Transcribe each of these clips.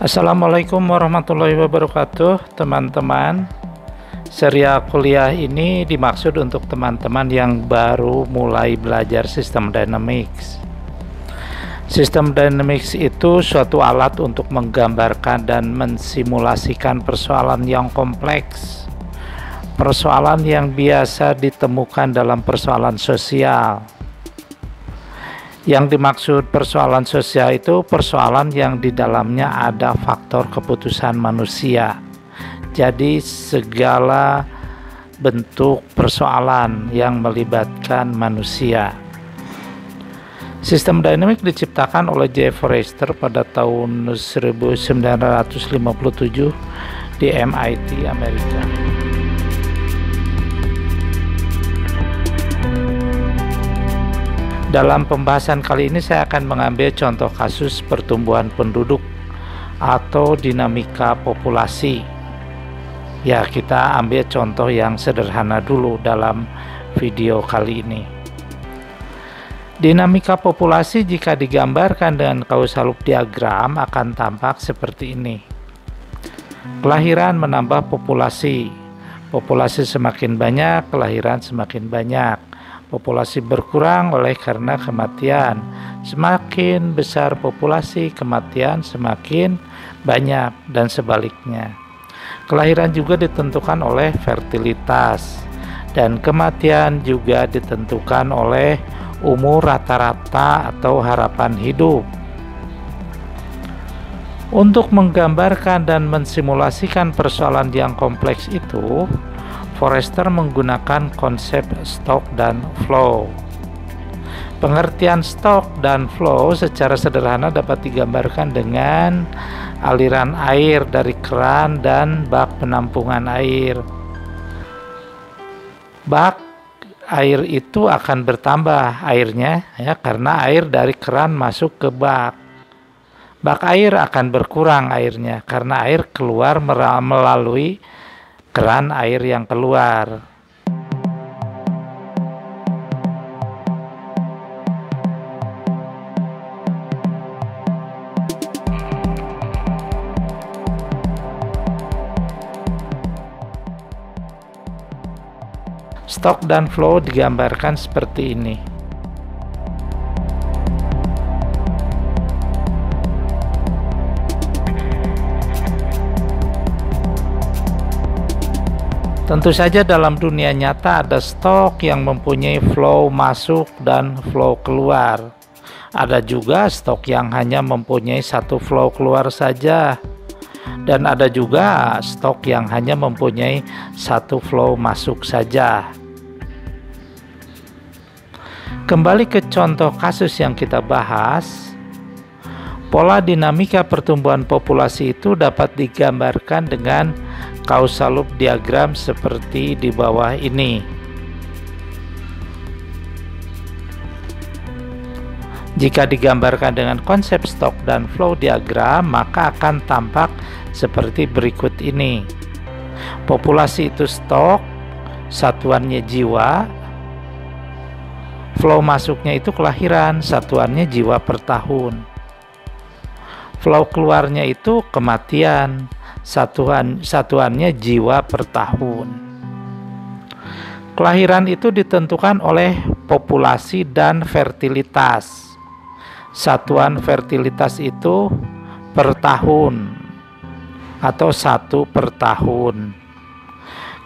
Assalamualaikum warahmatullahi wabarakatuh, teman-teman. Serial kuliah ini dimaksud untuk teman-teman yang baru mulai belajar System Dynamics. System Dynamics itu suatu alat untuk menggambarkan dan mensimulasikan persoalan yang kompleks, persoalan yang biasa ditemukan dalam persoalan sosial. Yang dimaksud persoalan sosial itu persoalan yang di dalamnya ada faktor keputusan manusia. Jadi segala bentuk persoalan yang melibatkan manusia. Sistem dynamic diciptakan oleh J. Forrester pada tahun 1957 di MIT, Amerika. Dalam pembahasan kali ini saya akan mengambil contoh kasus pertumbuhan penduduk atau dinamika populasi. Ya, kita ambil contoh yang sederhana dulu dalam video kali ini. Dinamika populasi jika digambarkan dengan causal loop diagram akan tampak seperti ini. Kelahiran menambah populasi. Populasi semakin banyak, kelahiran semakin banyak. Populasi berkurang oleh karena kematian. Semakin besar populasi, kematian semakin banyak, dan sebaliknya. Kelahiran juga ditentukan oleh fertilitas, dan kematian juga ditentukan oleh umur rata-rata atau harapan hidup. Untuk menggambarkan dan mensimulasikan persoalan yang kompleks itu, Forrester menggunakan konsep stock dan flow. Pengertian stock dan flow secara sederhana dapat digambarkan dengan aliran air dari keran dan bak penampungan air. Bak air itu akan bertambah airnya ya, karena air dari keran masuk ke bak. Bak air akan berkurang airnya karena air keluar melalui keran air yang keluar. Stock dan flow digambarkan seperti ini. Tentu saja dalam dunia nyata ada stok yang mempunyai flow masuk dan flow keluar. Ada juga stok yang hanya mempunyai satu flow keluar saja. Dan ada juga stok yang hanya mempunyai satu flow masuk saja. Kembali ke contoh kasus yang kita bahas. Pola dinamika pertumbuhan populasi itu dapat digambarkan dengan causal loop diagram seperti di bawah ini. Jika digambarkan dengan konsep stock dan flow diagram, maka akan tampak seperti berikut ini. Populasi itu stok, satuannya jiwa. Flow masuknya itu kelahiran, satuannya jiwa per tahun. Flow keluarnya itu kematian, satuannya jiwa per tahun. Kelahiran itu ditentukan oleh populasi dan fertilitas. Satuan fertilitas itu per tahun atau 1 per tahun.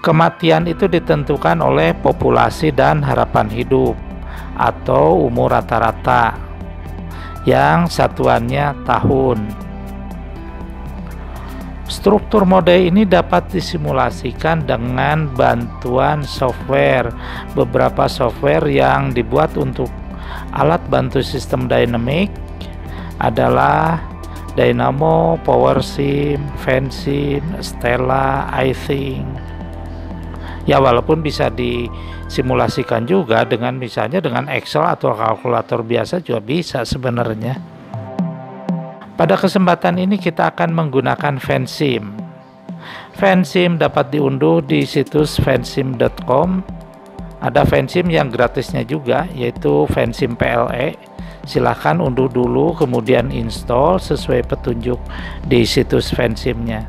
Kematian itu ditentukan oleh populasi dan harapan hidup atau umur rata-rata yang satuannya tahun. Struktur mode ini dapat disimulasikan dengan bantuan software. Beberapa software yang dibuat untuk alat bantu sistem dynamic adalah Dynamo, PowerSim, FanSim, Stella, iThink. Ya, walaupun bisa disimulasikan juga dengan misalnya dengan Excel atau kalkulator biasa juga bisa sebenarnya. Pada kesempatan ini kita akan menggunakan FanSim. FanSim dapat diunduh di situs fansim.com. Ada FanSim yang gratisnya juga, yaitu FanSim PLE. Silahkan unduh dulu, kemudian install sesuai petunjuk di situs Vensimnya.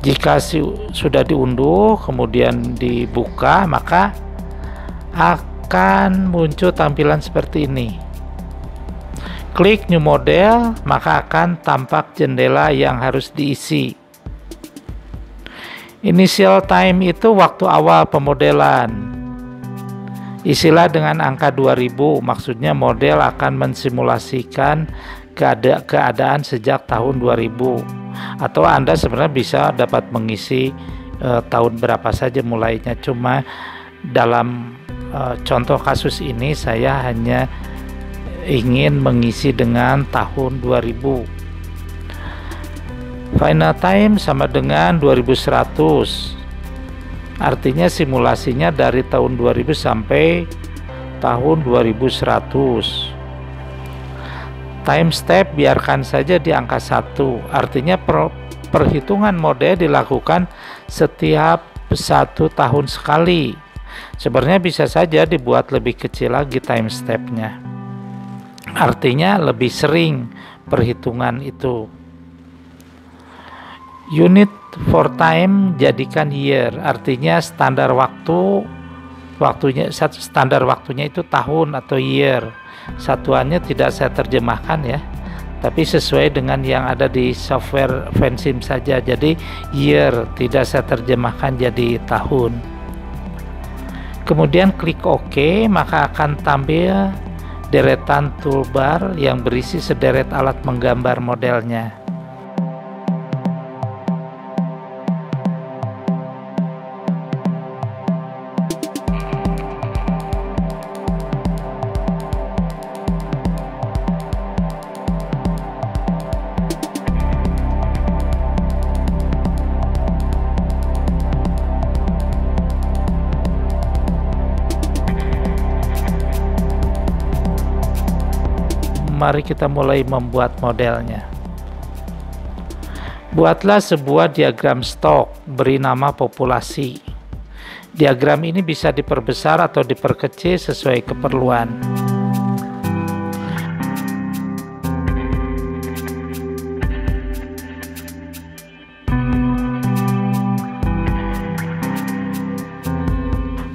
Jika sudah diunduh kemudian dibuka, maka akan muncul tampilan seperti ini. Klik New Model, maka akan tampak jendela yang harus diisi. Initial time itu waktu awal pemodelan. Isilah dengan angka 2000, maksudnya model akan mensimulasikan keadaan sejak tahun 2000. Atau Anda sebenarnya bisa dapat mengisi tahun berapa saja mulainya. Cuma dalam contoh kasus ini saya hanya ingin mengisi dengan tahun 2000. Final time sama dengan 2100. Artinya simulasinya dari tahun 2000 sampai tahun 2100. Time step biarkan saja di angka 1. Artinya perhitungan model dilakukan setiap 1 tahun sekali. Sebenarnya bisa saja dibuat lebih kecil lagi time stepnya. Artinya lebih sering perhitungan itu. Unit for time jadikan year, artinya standar waktunya itu tahun atau year. Satuannya tidak saya terjemahkan ya, tapi sesuai dengan yang ada di software Vensim saja. Jadi year tidak saya terjemahkan jadi tahun. Kemudian klik OK, maka akan tampil deretan toolbar yang berisi sederet alat menggambar modelnya. Mari kita mulai membuat modelnya. Buatlah sebuah diagram stok, beri nama populasi. Diagram ini bisa diperbesar atau diperkecil sesuai keperluan.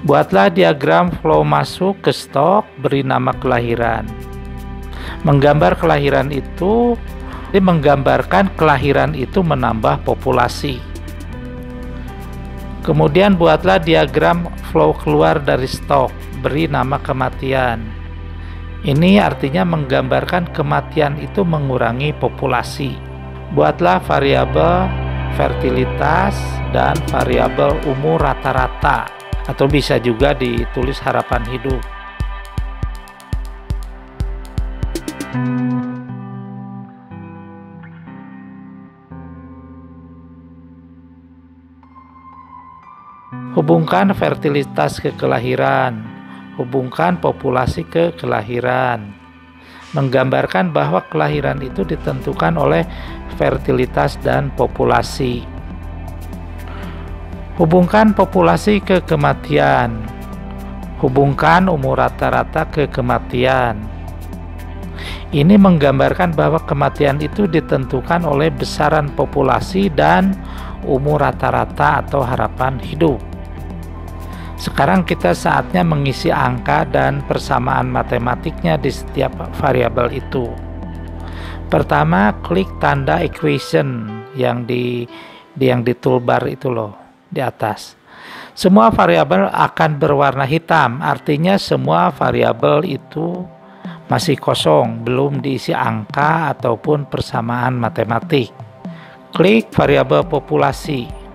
Buatlah diagram flow masuk ke stok, beri nama kelahiran. Menggambarkan kelahiran itu menambah populasi. Kemudian buatlah diagram flow keluar dari stok, beri nama kematian. Ini artinya menggambarkan kematian itu mengurangi populasi. Buatlah variabel fertilitas dan variabel umur rata-rata, atau bisa juga ditulis harapan hidup. Hubungkan fertilitas ke kelahiran, hubungkan populasi ke kelahiran. Menggambarkan bahwa kelahiran itu ditentukan oleh fertilitas dan populasi. Hubungkan populasi ke kematian, hubungkan umur rata-rata ke kematian. Ini menggambarkan bahwa kematian itu ditentukan oleh besaran populasi dan umur rata-rata atau harapan hidup. Sekarang kita saatnya mengisi angka dan persamaan matematiknya di setiap variabel itu. Pertama, klik tanda equation yang di toolbar itu loh, di atas. Semua variabel akan berwarna hitam, artinya semua variabel itu masih kosong, belum diisi angka ataupun persamaan matematik. Klik variabel populasi.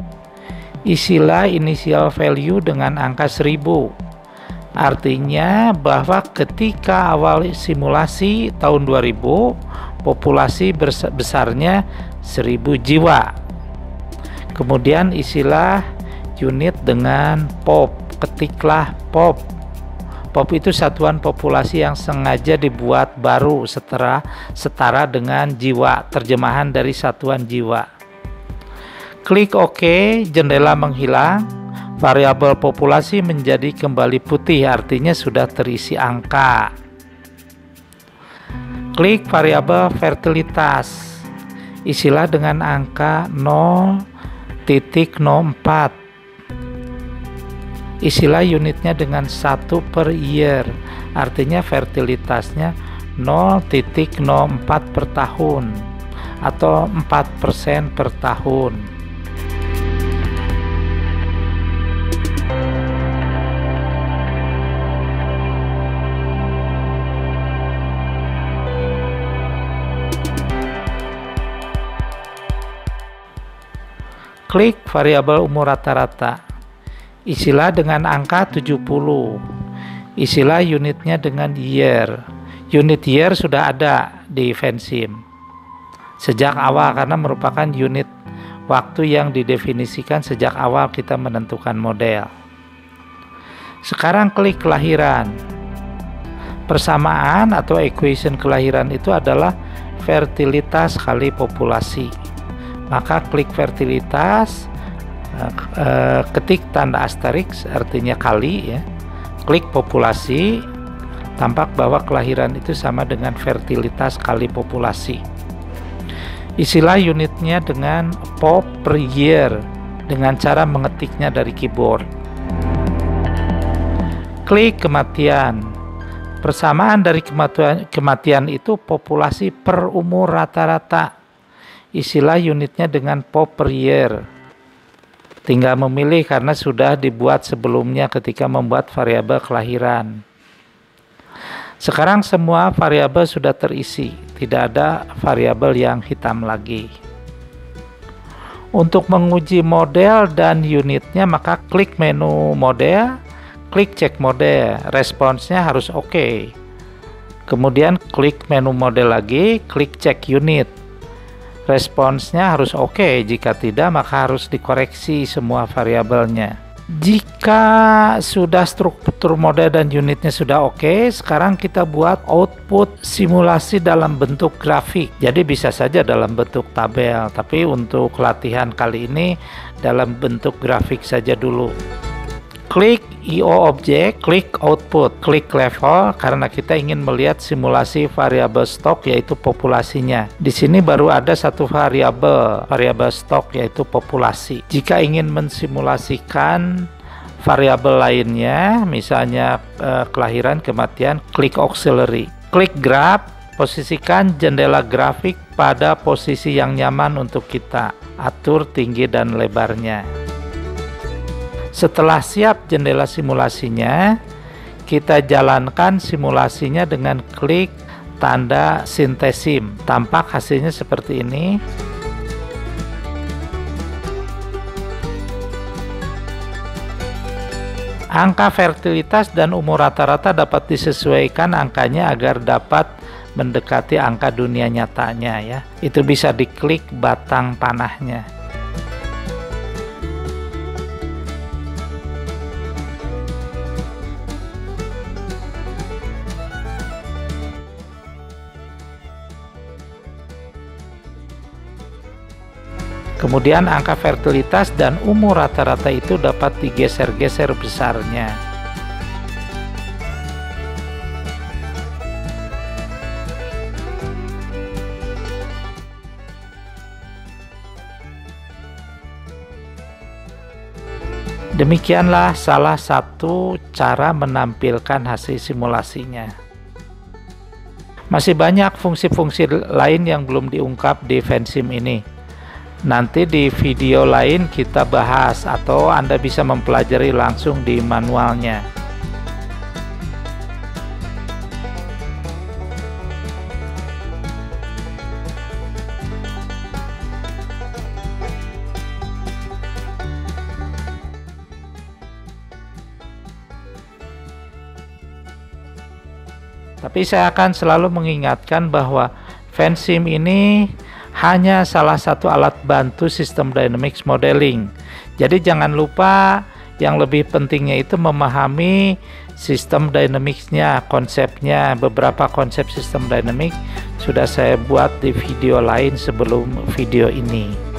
Isilah initial value dengan angka 1000. Artinya bahwa ketika awal simulasi tahun 2000, populasi besarnya 1000 jiwa. Kemudian isilah unit dengan pop. Ketiklah pop. Pop itu satuan populasi yang sengaja dibuat baru setara dengan jiwa, terjemahan dari satuan jiwa. Klik OK, jendela menghilang, variabel populasi menjadi kembali putih, artinya sudah terisi angka. Klik variabel fertilitas. Isilah dengan angka 0.04. Isilah unitnya dengan 1 per year. Artinya fertilitasnya 0.04 per tahun atau 4% per tahun. Klik variabel umur rata-rata. Isilah dengan angka 70. Isilah unitnya dengan year. Unit year sudah ada di Vensim sejak awal karena merupakan unit waktu yang didefinisikan sejak awal kita menentukan model. Sekarang klik kelahiran. Persamaan atau equation kelahiran itu adalah fertilitas kali populasi. Maka klik fertilitas, ketik tanda asterisk artinya kali ya. Klik populasi, tampak bahwa kelahiran itu sama dengan fertilitas kali populasi. Isilah unitnya dengan pop per year dengan cara mengetiknya dari keyboard. Klik kematian. Persamaan dari kematian itu populasi per umur rata-rata. Isilah unitnya dengan pop per year. Tinggal memilih karena sudah dibuat sebelumnya ketika membuat variabel kelahiran. Sekarang semua variabel sudah terisi, tidak ada variabel yang hitam lagi. Untuk menguji model dan unitnya maka klik menu model, klik cek model, responsnya harus oke. Kemudian klik menu model lagi, klik cek unit. Responsnya harus oke, jika tidak maka harus dikoreksi semua variabelnya. Jika sudah struktur model dan unitnya sudah oke, sekarang kita buat output simulasi dalam bentuk grafik. Jadi bisa saja dalam bentuk tabel, tapi untuk latihan kali ini dalam bentuk grafik saja dulu. Klik IO object, klik output, klik level karena kita ingin melihat simulasi variabel stok yaitu populasinya. Di sini baru ada satu variabel stok yaitu populasi. Jika ingin mensimulasikan variabel lainnya, misalnya kelahiran, kematian, klik auxiliary. Klik graph, posisikan jendela grafik pada posisi yang nyaman untuk kita. Atur tinggi dan lebarnya. Setelah siap jendela simulasinya, kita jalankan simulasinya dengan klik tanda sintesim. Tampak hasilnya seperti ini. Angka fertilitas dan umur rata-rata dapat disesuaikan angkanya agar dapat mendekati angka dunia nyatanya ya. Itu bisa diklik batang panahnya. Kemudian angka fertilitas dan umur rata-rata itu dapat digeser-geser besarnya. Demikianlah salah satu cara menampilkan hasil simulasinya. Masih banyak fungsi-fungsi lain yang belum diungkap di Vensim ini. Nanti di video lain kita bahas atau Anda bisa mempelajari langsung di manualnya. Tapi saya akan selalu mengingatkan bahwa Vensim ini hanya salah satu alat bantu sistem dynamics modeling. Jadi jangan lupa yang lebih pentingnya itu memahami sistem dynamics-nya, konsepnya. Beberapa konsep sistem dynamics sudah saya buat di video lain sebelum video ini.